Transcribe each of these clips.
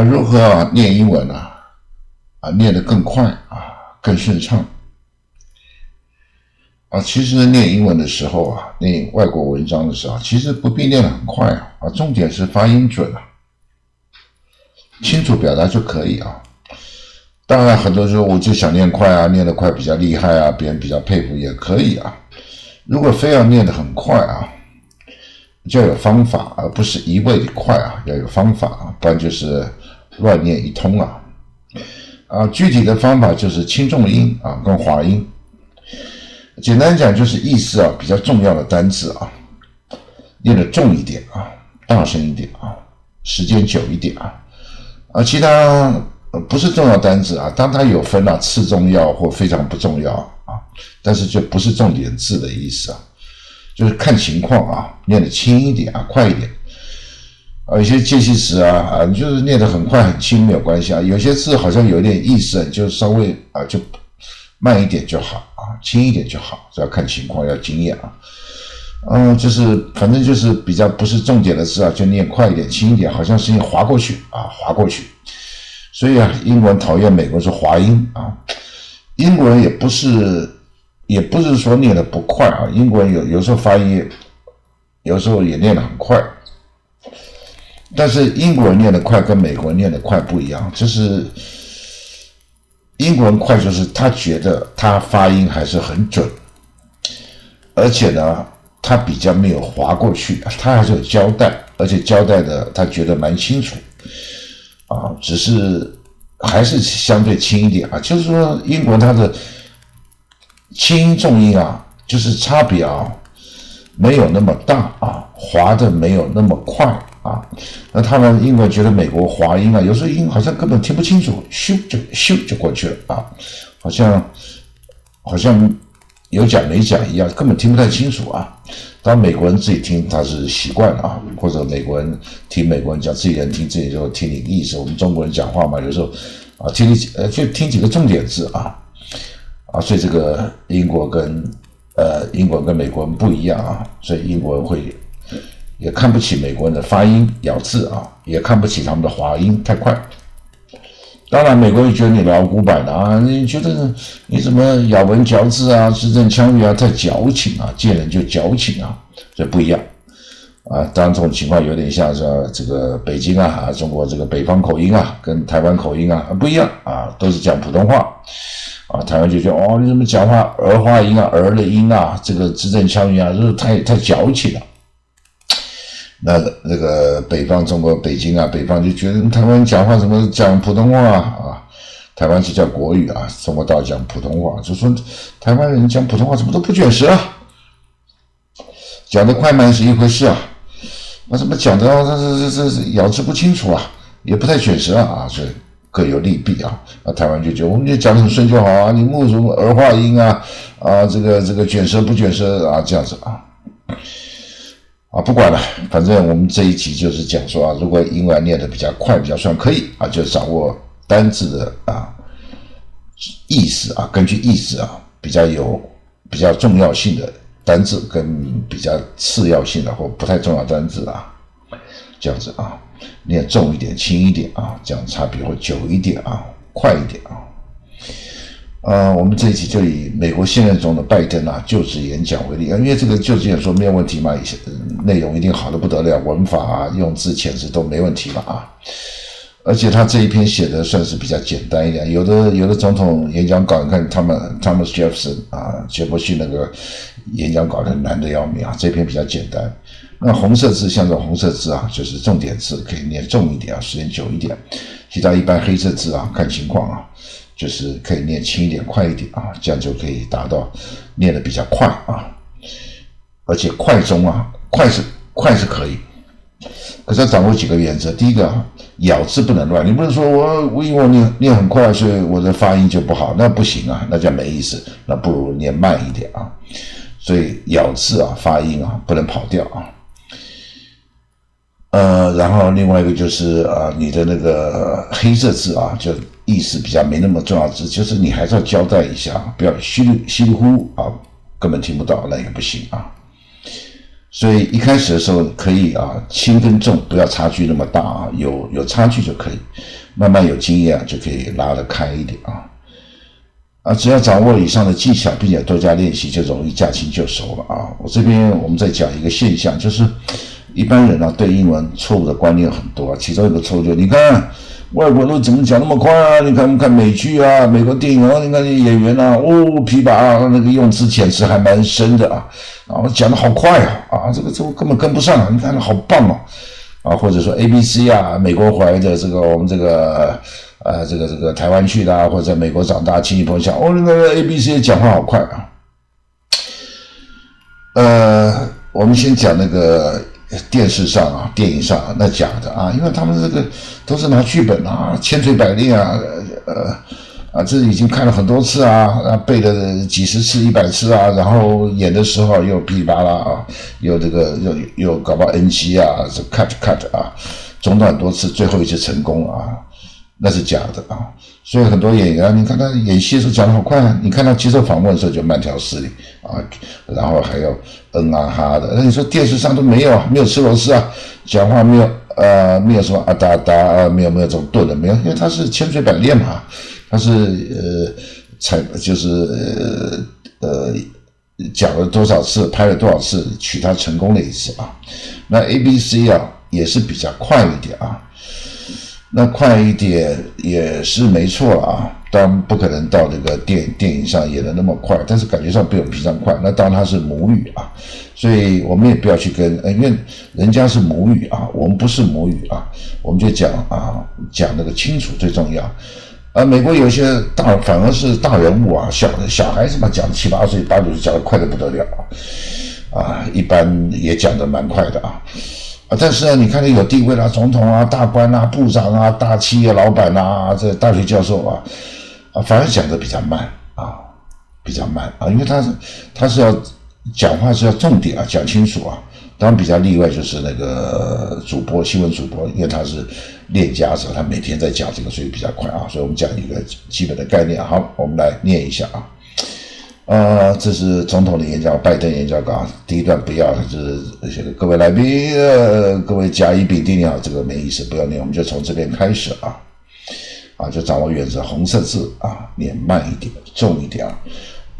如何念英文念得更快更顺畅其实念英文的时候念外国文章的时候其实不必念得很快重点是发音准清楚表达就可以当然很多时候我就想念快念得快比较厉害别人比较佩服也可以如果非要念得很快就要有方法而不是一味的快要有方法不然就是乱念一通具体的方法就是轻重音跟滑音简单讲就是意思比较重要的单字念得重一点大声一点时间久一点其他不是重要单字当它有分次重要或非常不重要但是就不是重点字的意思就是看情况念得轻一点快一点有些介系词你就是念得很快很轻没有关系有些字好像有点意思就稍微就慢一点就好轻一点就好要看情况要经验就是反正就是比较不是重点的字就念快一点轻一点好像是滑过去滑过去所以英文讨厌美国是滑音英文也不是说念得不快英文有时候发音有时候也念得很快但是英国人念得快跟美国人念得快不一样就是英国人快就是他觉得他发音还是很准而且呢他比较没有滑过去他还是有交代而且交代的他觉得蛮清楚只是还是相对轻一点就是说英国它的轻音重音就是差别没有那么大滑的没有那么快那他们英文觉得美国滑音有时候音好像根本听不清楚咻就过去了好像有讲没讲一样根本听不太清楚当然美国人自己听他是习惯了或者美国人听美国人讲自己人听自己就听你的意思我们中国人讲话嘛有时候就听几个重点字所以这个英国跟美国人不一样所以英国人也看不起美国人的发音咬字也看不起他们的滑音太快当然美国人觉得你老古板你觉得你怎么咬文嚼字字正腔圆太矫情见人就矫情这不一样当然这种情况有点像这个北京中国这个北方口音跟台湾口音不一样都是讲普通话台湾就觉得你怎么讲话儿化音儿的音这个字正腔圆就是太矫情了那个北方中国北京北方就觉得台湾讲话怎么讲普通话台湾是叫国语中国到讲普通话就说台湾人讲普通话怎么都不卷舌讲得快慢是一回事怎么讲的这咬字不清楚也不太卷舌所以各有利弊台湾就觉得我们就讲得很顺就好你木什么儿化音这个卷舌不卷舌这样子不管了反正我们这一集就是讲说如果英文念得比较快比较顺可以就掌握单字的意思根据意思比较重要性的单字跟比较次要性的或不太重要单字这样子念重一点轻一点这样差别会久一点快一点我们这一期就以美国现任总统拜登就职演讲为例因为这个就职演说没有问题嘛内容一定好得不得了文法用字遣词都没问题嘛而且他这一篇写的算是比较简单一点有的总统演讲稿你看Thomas Jefferson杰弗逊那个演讲稿很难得要命这篇比较简单那红色字像这种红色字就是重点字可以念重一点时间久一点其他一般黑色字看情况就是可以念轻一点快一点这样就可以达到念得比较快而且快中快是可以可是要掌握几个原则第一个咬字不能乱你不能说我因为我念很快所以我的发音就不好那不行那叫没意思那不如念慢一点所以咬字发音不能跑掉然后另外一个就是你的那个黑色字就意思比较没那么重要字就是你还是要交代一下不要稀里糊根本听不到那也不行所以一开始的时候可以轻跟重不要差距那么大有差距就可以，慢慢有经验就可以拉得开一点只要掌握以上的技巧，并且多加练习，就容易驾轻就熟了我这边我们在讲一个现象，就是一般人对英文错误的观念很多其中一个错误就是你看外国人怎么讲那么快你看我们看美剧美国电影你看演员琵琶那个用词遣词还蛮深的然后讲得好快这个根本跟不上你看好棒或者说 ABC 美国回来的这个我们这个这个台湾去的或者在美国长大亲戚朋友讲那个 ABC 讲话好快我们先讲那个电视上电影上那假的因为他们这个都是拿剧本千锤百炼这已经看了很多次背了几十次100次然后演的时候又噼里啪啦又这个又搞不好 NG 这 cut 中断很多次，最后一次成功那是假的所以很多演员你看他演戏的时候讲得好快你看他接受访问的时候就慢条斯理然后还有哈的，那你说电视上都没有吃螺丝讲话没有什么哒哒没有这种顿的没有，因为他是千锤百炼嘛，他是讲了多少次拍了多少次取他成功的一次那 ABC 也是比较快一点那快一点也是没错当然不可能到这个电影上演的那么快，但是感觉上比我们平常快。那当然他是母语所以我们也不要去跟因为人家是母语我们不是母语我们就讲那个清楚最重要美国有一些反而是大人物小孩子嘛讲7、8岁8、9岁讲得快得不得了一般也讲得蛮快的但是你看有地位总统大官部长大企业老板这大学教授反而讲得比较慢因为他是要讲话是要重点讲清楚当然比较例外就是那个新闻主播，因为他是练家子他每天在讲这个，所以比较快所以我们讲一个基本的概念好，我们来念一下这是总统的演讲，拜登演讲稿第一段不要，就是各位来宾各位甲乙丙丁这个没意思，不要念，我们就从这边开始就掌握原则，红色字念慢一点重一点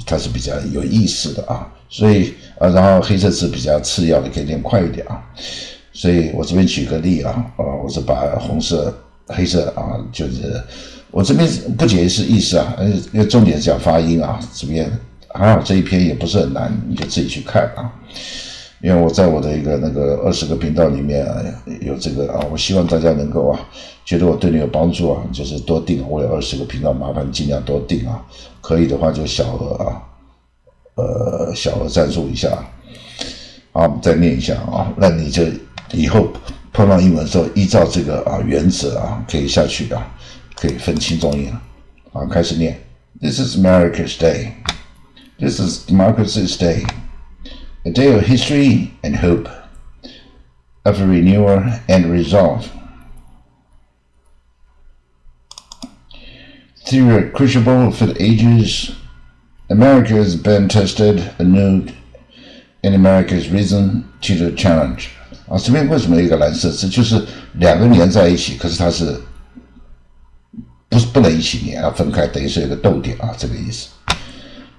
它是比较有意思的所以然后黑色字比较次要的可以念快一点所以我这边举个例我是把红色黑色就是我这边不解释意思因为重点是讲发音这边还好这一篇也不是很难，你就自己去看因为我在我的一个那个20个频道里面有这个我希望大家能够觉得我对你有帮助就是多订，我有20个频道，麻烦尽量多订可以的话就小额赞助一下好，我们再念一下那你就以后碰到英文的时候依照这个原则可以下去可以分轻重音开始念 This is America's Day. This is Democracy's Day. A day of history and hope, of renewal and resolve. Through a crucible for the ages, America has been tested anew, and America has risen to the challenge. 这边为什么有一个蓝色字？就是两个连在一起，可是它是不能一起连，要分开，等于是有个逗点这个意思。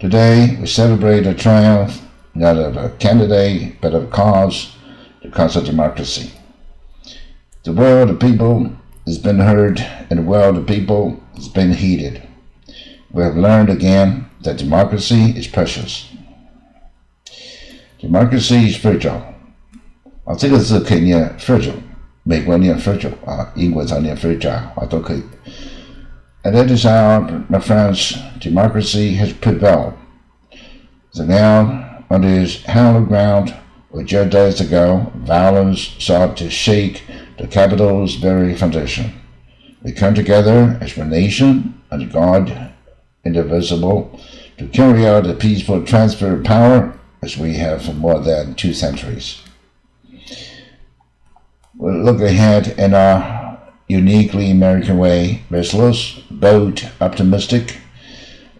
Today we celebrate the triumph not of a candidate, but of the cause of democracy. The will of the people has been heard, and the will of the people has been heeded. We have learned again that democracy is precious. Democracy is fragile. 这个字可以念 fragile， 美国念 fragile 英国常念 fragile 都可以。At that hour, my friends, democracy has prevailed. So now, on this hallowed ground, where just days ago violence sought to shake the capital's very foundation, we come together as one nation under God indivisible to carry out the peaceful transfer of power as we have for more than 2 centuries. We'll look ahead in our uniquely American way, restless, bold, optimistic,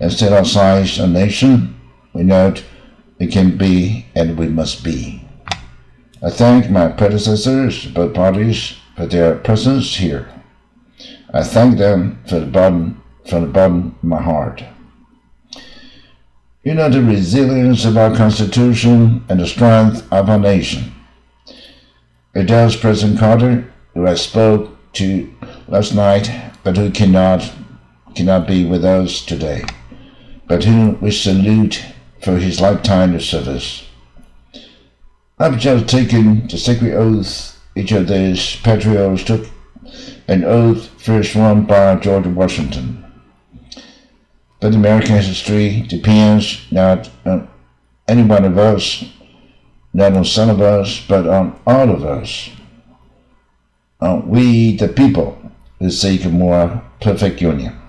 and set our sights on a nation we know we can be and we must be. I thank my predecessors, both parties, for their presence here. I thank them from the bottom of my heart. You know the resilience of our Constitution and the strength of our nation. It does President Carter, who I spoke to last night, but who cannot be with us today, but whom we salute for his lifetime of service. I've just taken the sacred oath. Each of these patriots took an oath first sworn by George Washington. But American history depends not on any one of us, not on some of us, but on all of us. On we, the people, who seek a more perfect union.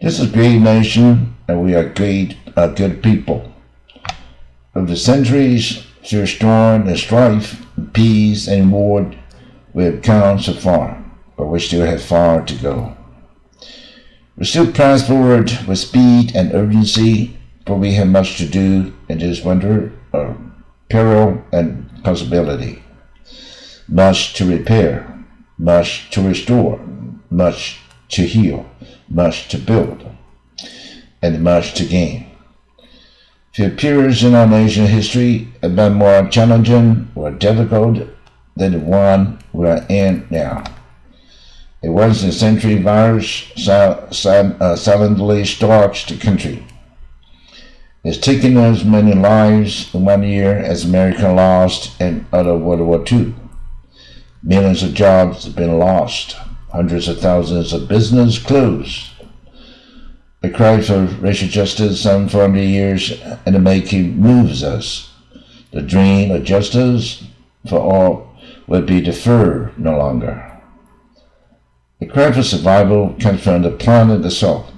This is a great nation, and we are good people. Over the centuries, through storm and strife, peace and war, we have come so far, but we still have far to go. We still press forward with speed and urgency, for we have much to do in this winter of peril and possibility. Much to repair, much to restore, much to heal, much to build, and much to gain. Few periods in our nation's history have been more challenging or difficult than the one we are in now. A once-in-a-century virus silently stalks the country. It's taken as many lives in 1 year as America lost in other World War II. Millions of jobs have been lost. Hundreds of thousands of businesses closed. The cry for racial justice some 40 years in the making moves us. The dream of justice for all will be deferred no longer. The cry for survival comes from the planet itself,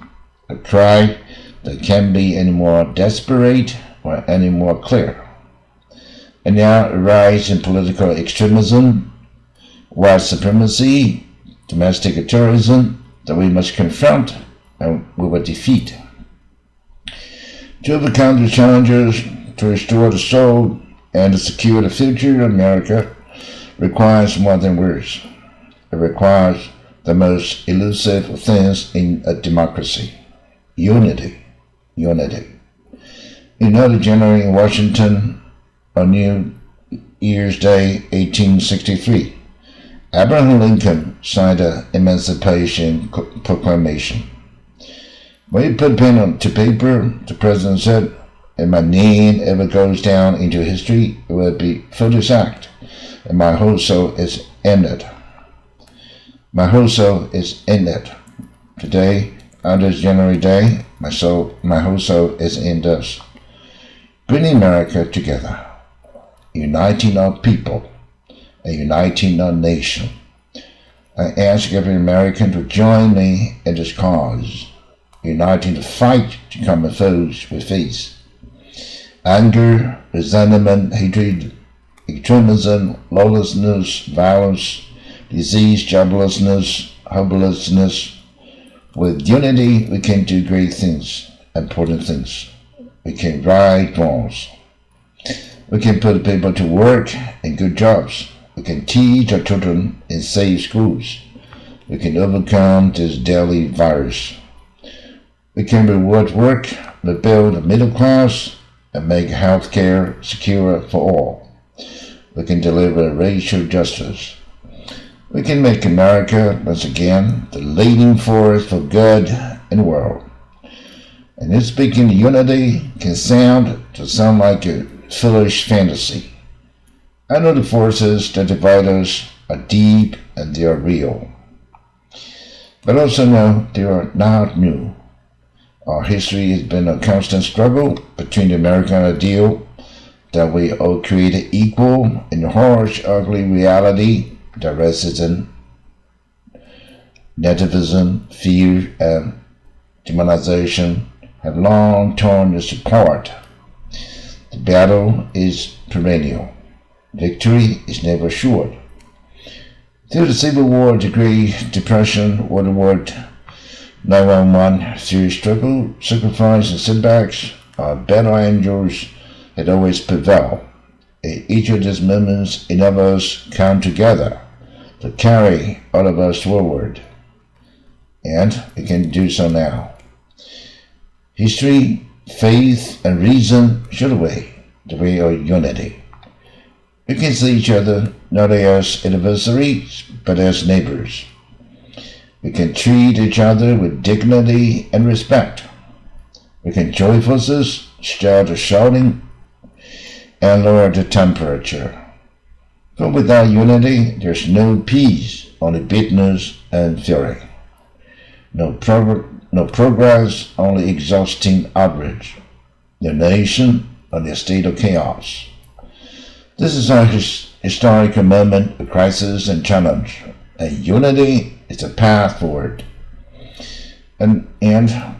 a cry that can't be any more desperate or any more clear. And now a rise in political extremism, white supremacy, domestic terrorism that we must confront and we will defeat. To overcome the challenges, to restore the soul, and to secure the future of America requires more than words. It requires the most elusive of things in a democracy: unity. Unity. You know, the January in Washington on New Year's Day, 1863, Abraham Lincoln signed the Emancipation Proclamation. When he put pen to paper, the president said, "If my name ever goes down into history, it will be for this act, and my whole soul is in it." My whole soul is in it. Today, on this January day, my whole soul is in this. Bringing America together, uniting our people, and uniting our nation. I ask every American to join me in this cause, uniting the fight to common foes we face. Anger, resentment, hatred, extremism, lawlessness, violence, disease, joblessness, hopelessness. With unity, we can do great things, important things. We can right wrongs. We can put people to work in good jobs. We can teach our children in safe schools. We can overcome this deadly virus. We can reward work, rebuild the middle class, and make health care secure for all. We can deliver racial justice. We can make America, once again, the leading force for good in the world. And this speaking of unity can sound like a foolish fantasy. I know the forces that divide us are deep and they are real. But also know they are not new. Our history has been a constant struggle between the American ideal that we all created equal and the harsh, ugly reality that racism, nativism, fear, and demonization have long torn us apart. The battle is perennial. Victory is never assured. Through the Civil War, the Great Depression, World War 911, through struggle, sacrifice, and setbacks, our battle angels had always prevailed. Each of these moments enable us to come together to carry all of us forward. And we can do so now. History, faith, and reason show the way of unity. We can see each other not as adversaries, but as neighbors. We can treat each other with dignity and respect. We can join forces, start shouting, and lower the temperature. For without unity, there's no peace, only bitterness and fury. No progress, only exhausting outrage. No nation, only a state of chaos. This is our historical moment of crisis and challenge, and unity is the path forward. And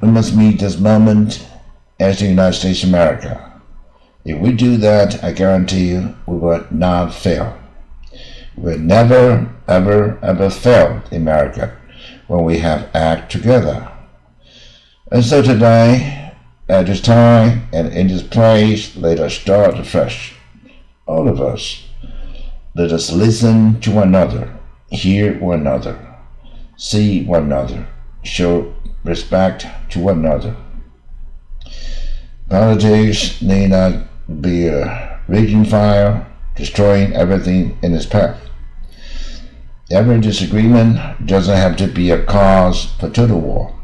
we must meet this moment as the United States of America. If we do that, I guarantee you we will not fail. We will never, ever, ever fail in America when we have act together. And so today, at this time and in this place, let us start afresh. All of us, let us listen to one another, hear one another, see one another, show respect to one another. Politics need not be a raging fire, destroying everything in its path. Every disagreement doesn't have to be a cause for total war.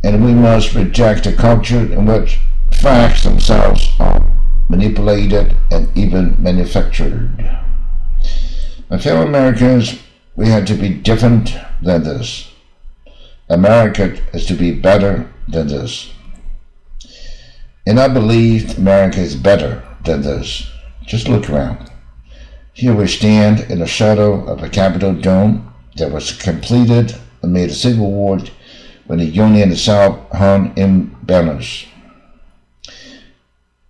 And we must reject a culture in which facts themselves are manipulated and even manufactured. My fellow Americans, we have to be different than this. America is to be better than this. And I believe America is better than this. Just look around. Here we stand in the shadow of a Capitol dome that was completed amid a civil war when the Union itself hung in banners.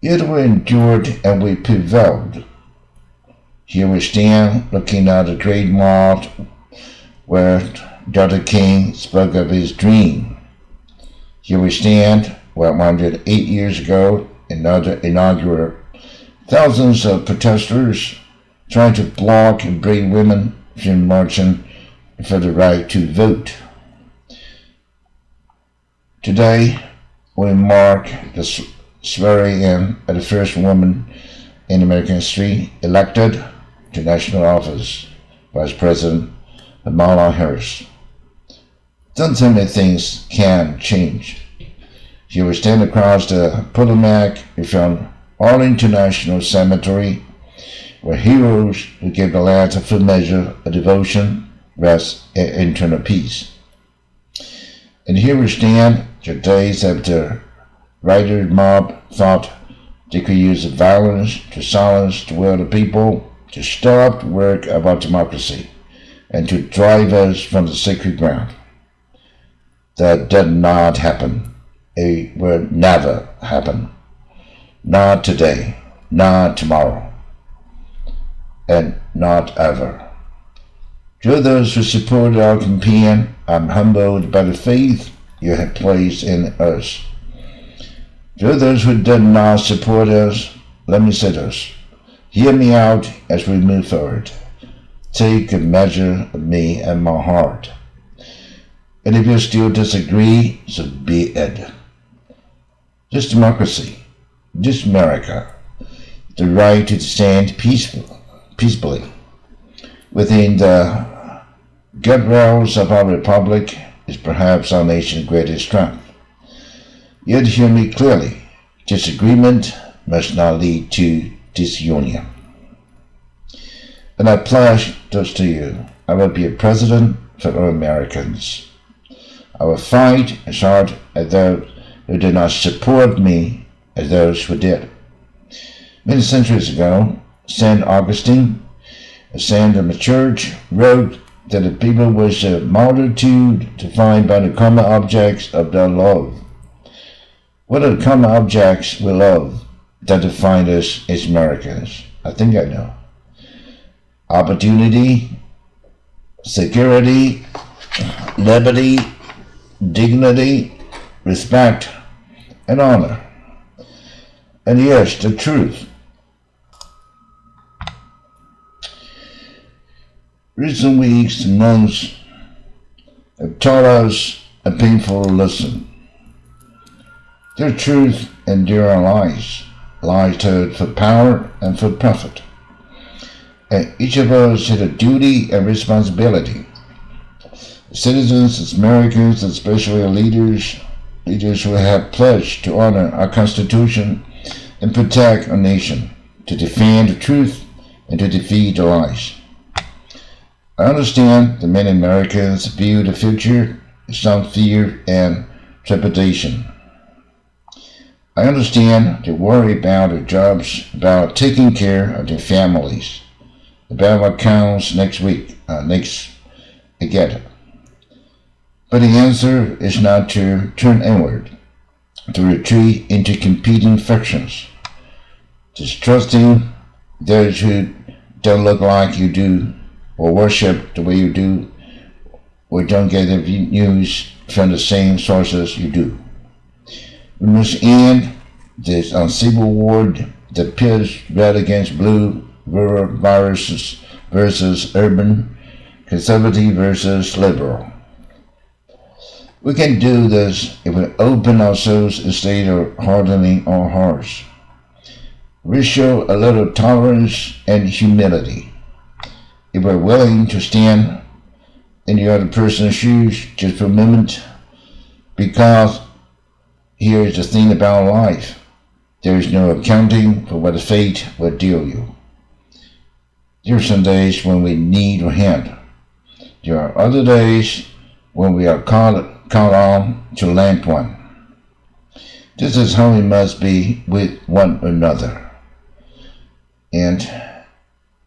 Yet we endured and we prevailed. Here we stand looking at the great mall where Dr. King spoke of his dream. Here we stand where 108 years ago, another inaugural, thousands of protesters trying to block and brave women from marching for the right to vote. Today, we mark the swearing-in of the first woman in American history elected to national office, Vice President Kamala Harris. Don't tell me things can change. Here we stand across the Potomac from Arlington National Cemetery, where heroes who gave the land a full measure of devotion, rest, and internal peace. And here we stand, just days after rioters mob thought they could use violence to silence the will of the people, to stop the work of our democracy, and to drive us from the sacred ground. That did not happen. It will never happen. Not today, not tomorrow, and not ever. To those who support our campaign, I'm humbled by the faith you have placed in us. To those who did not support us, let me say this. Hear me out as we move forward. Take a measure of me and my heart. And if you still disagree, so be it. This democracy, this America, the right to stand peacefully within the guardrails of our republic is perhaps our nation's greatest strength. Yet hear me clearly, disagreement must not lead to disunion. And I pledge this to you. I will be a president for all Americans. I will fight as hard as those who did not support me as those who did. Many centuries ago, St. Augustine, a saint of the church, wrote that the people was a multitude defined by the common objects of their love. What are the common objects we love that define us as Americans? I think I know. Opportunity, security, liberty, dignity, respect, and honor. And yes, the truth. Recent weeks and months have taught us a painful lesson. There are truth and there are lies told for power and for profit. And each of us has a duty and responsibility. Citizens, as Americans, especially leaders who have pledged to honor our Constitution and protect our nation, to defend the truth and to defeat the lies. I understand that many Americans view the future with some fear and trepidation. I understand they worry about their jobs, about taking care of their families, about what comes next again. But the answer is not to turn inward, to retreat into competing factions, distrusting those who don't look like you do, or worship the way you do, or don't get their news from the same sources you do. We must end this uncivil war that pits red against blue, rural viruses versus urban, conservative versus liberal. We can do this if we open ourselves instead of hardening our hearts. We show a little tolerance and humility. If we're willing to stand in the other person's shoes just for a moment, because here is the thing about life. There is no accounting for what fate will deal you. There are some days when we need a hand. There are other days when we are called on to lend one. This is how we must be with one another. And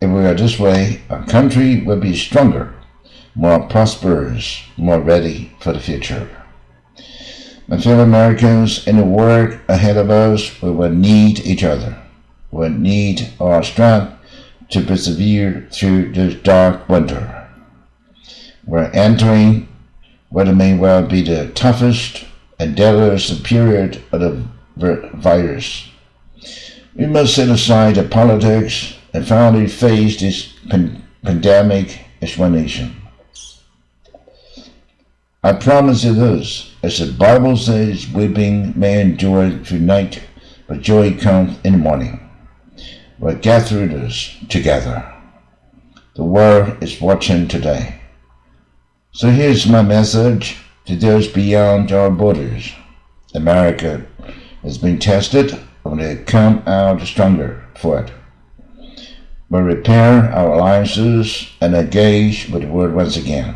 if we are this way, our country will be stronger, more prosperous, more ready for the future. My fellow Americans, in the work ahead of us, we will need each other. We will need our strength to persevere through this dark winter. We're entering what may well be the toughest and deadliest period of the virus. We must set aside the politics and finally face this pandemic as one nation. I promise you this, as the Bible says, weeping may endure through night, but joy comes in the morning. We'll get through this together. The world is watching today. So here's my message to those beyond our borders. America has been tested, and will come out stronger for it. We'll repair our alliances and engage with the world once again.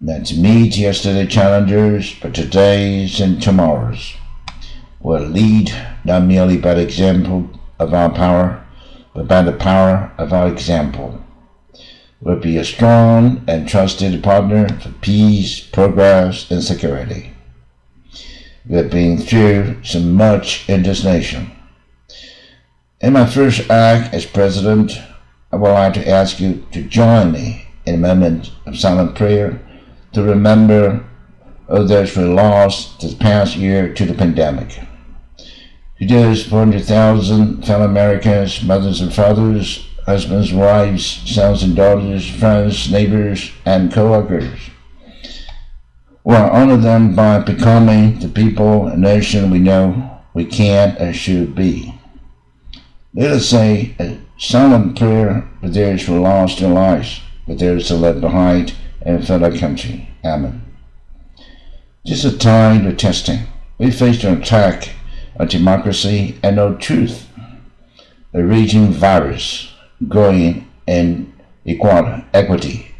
Not to meet yesterday's challenges, but today's and tomorrow's. We'll lead not merely by the example of our power, but by the power of our example. We'll be a strong and trusted partner for peace, progress, and security. We have been through so much in this nation. In my first act as president, I would like to ask you to join me in a moment of silent prayer to remember all those we lost this past year to the pandemic. To those 400,000 fellow Americans, mothers and fathers, husbands, wives, sons and daughters, friends, neighbors, and co-workers. We'll honor them by becoming the people and nation we know we can and should be. Let us say a silent prayer for those who lost their lives, for those who left behind and for our country. Amen. This is a time of testing. We face an attack on democracy and on truth, a raging virus growing in equity,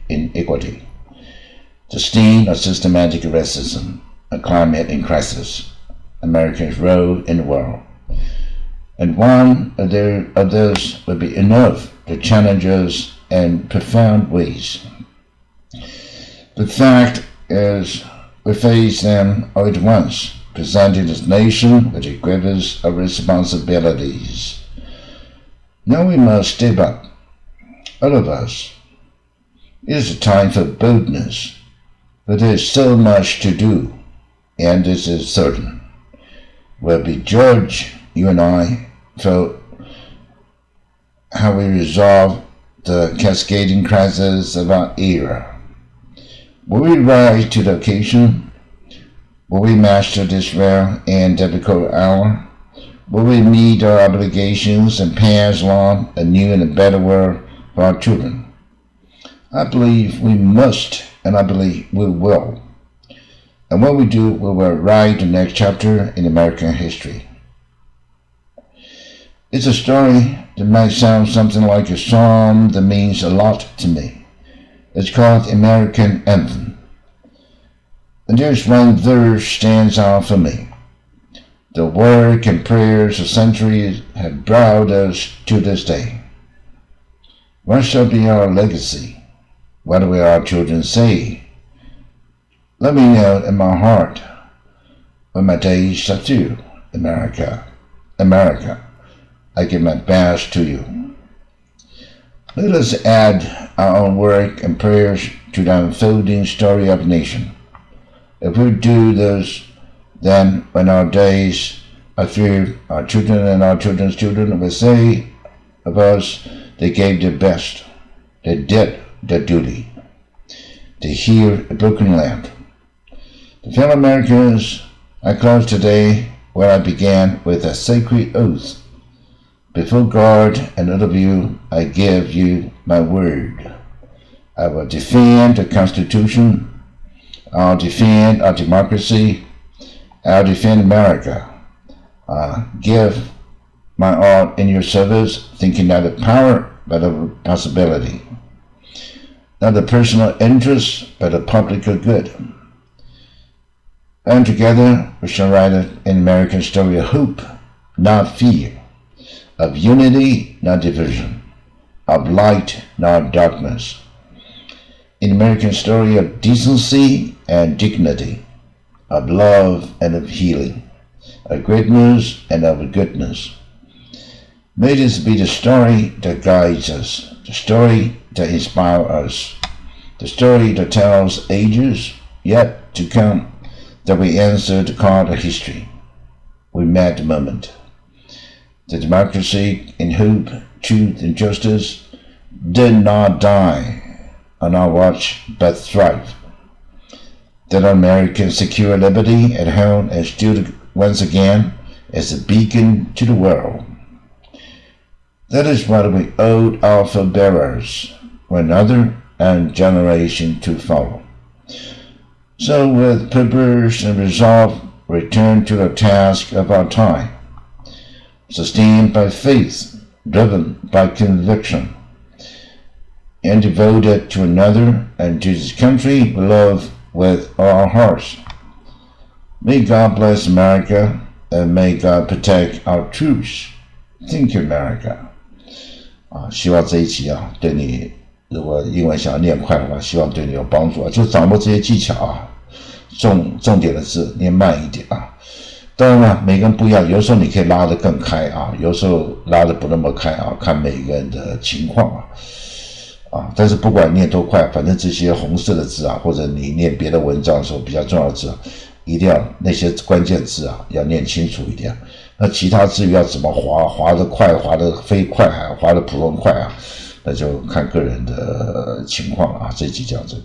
the stain of systematic racism, a climate in crisis, America's role in the world. And one of those will be enough to challenge us in profound ways. The fact is, we face them all at once, presenting this nation with a grievous of responsibilities. Now we must step up, all of us. It is a time for boldness, but there is so much to do, and this is certain. We'll be judged, you and I, for how we resolve the cascading crises of our era. Will we rise to the occasion? Will we master despair and difficult hour? Will we meet our obligations and pass along a new and a better world for our children? I believe we must, and I believe we will. And when we do, we will write the next chapter in American history. It's a story that might sound something like a song that means a lot to me. It's called American Anthem. And there's one verse stands out for me. The work and prayers of centuries have brought us to this day. What shall be our legacy? What will our children say? Let me know in my heart when my days are through. America, America, I give my best to you. Let us add our own work and prayers to the unfolding story of the nation. If we do this, then when our days are through, our children and our children's children will say of us, they gave their best, they did their duty, to heal a broken land. To fellow Americans, I close today where I began with a sacred oath. Before God and all of you, I give you my word. I will defend the Constitution. I'll defend our democracy. I'll defend America. Give my all in your service, thinking not of power, but of possibility. Not the personal interest, but the public good. And together we shall write an American story of hope, not fear, of unity, not division, of light, not darkness. An American story of decency and dignity, of love and of healing, of greatness and of goodness. May this be the story that guides us, the story that inspires us, the story that tells ages yet to come that we answer the call of history. We met the moment. The democracy in hope, truth, and justice did not die on our watch, but thrive. That American secure liberty at home and stood once again as a beacon to the world. That is what we owed our forebearers, one another, and generation to follow. So with purpose and resolve, return to the task of our time, sustained by faith, driven by conviction, and devoted to another and to this country we love with all our hearts. May God bless America, and may God protect our troops. Thank you, America. 希望这一集对你如果英文想要念快的话，希望对你有帮助就掌握这些技巧重点的字念慢一点当然了，每个人不一样，有时候你可以拉得更开有时候拉得不那么开看每个人的情况但是不管念多快，反正这些红色的字或者你念别的文章的时候比较重要的字一定要那些关键字要念清楚一点。那其他字要怎么滑得快，滑得飞快，滑得普通快那就看个人的情况了这一集讲这个。